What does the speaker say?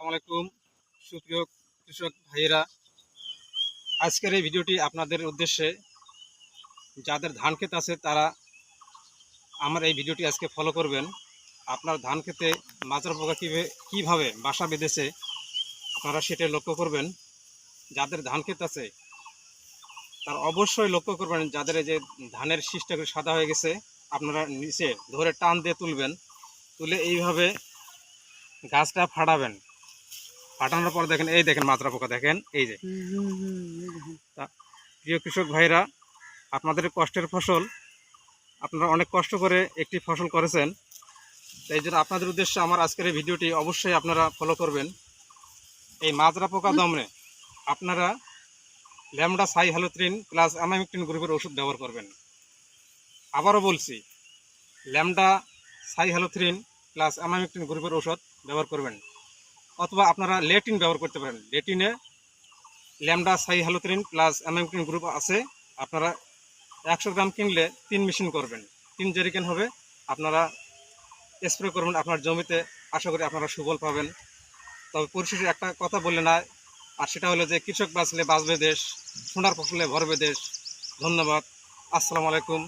আসসালামু আলাইকুম সুপ্রিয় কৃষক ভাইয়েরা, আজকের এই ভিডিওটি আপনাদের উদ্দেশ্যে। যাদের ধান ক্ষেত আছে তারা আমার এই ভিডিওটি আজকে ফলো করবেন। আপনার ধান ক্ষেতে মাজরা পোকা কীভাবে বাসা বেঁধেছে আপনারা সেটা লক্ষ্য করবেন। যাদের ধান ক্ষেত আছে তার অবশ্যই লক্ষ্য করবেন, যাদের এই যে ধানের শীষটা সাদা হয়ে গেছে আপনারা নিচে ধরে টান দিয়ে তুলবেন, তুলে এইভাবে গাছটা ফাটাবেন। ফাটানোর পর দেখেন, এই দেখেন মাজরা পোকা, দেখেন এই যে। তা প্রিয় কৃষক ভাইরা, আপনাদের কষ্টের ফসল, আপনারা অনেক কষ্ট করে একটি ফসল করেছেন, তাই জন্য আপনাদের উদ্দেশ্যে আমার আজকের এই ভিডিওটি অবশ্যই আপনারা ফলো করবেন। এই মাজরা পোকা দমনে আপনারা ল্যামডা সাইহ্যালোথ্রিন প্লাস অ্যামাইমেকটিন গ্রুপের ওষুধ ব্যবহার করবেন। আবারও বলছি, ল্যামডা সাইহ্যালোথ্রিন প্লাস অ্যামাইমেকটিন গ্রুপের ওষুধ ব্যবহার করবেন। অথবা আপনারা লেটিন ব্যবহার করতে পারেন। লেটিনে ল্যামডা সাইহ্যালোথ্রিন প্লাস অ্যামাইমেকটিন গ্রুপ আছে। আপনারা 100 গ্রাম কিনলে 3 মেশিন করবেন, 3 জেরিকেন হবে। আপনারা স্প্রে করবেন আপনার জমিতে, আশা করি আপনারা সুফল পাবেন। তবে পরিশেষে একটা কথা বললে না, আর সেটা হলো যে কৃষক বাঁচলে বাঁচবে দেশ, সোনার ফসলে ভরবে দেশ। ধন্যবাদ। আসসালামু আলাইকুম।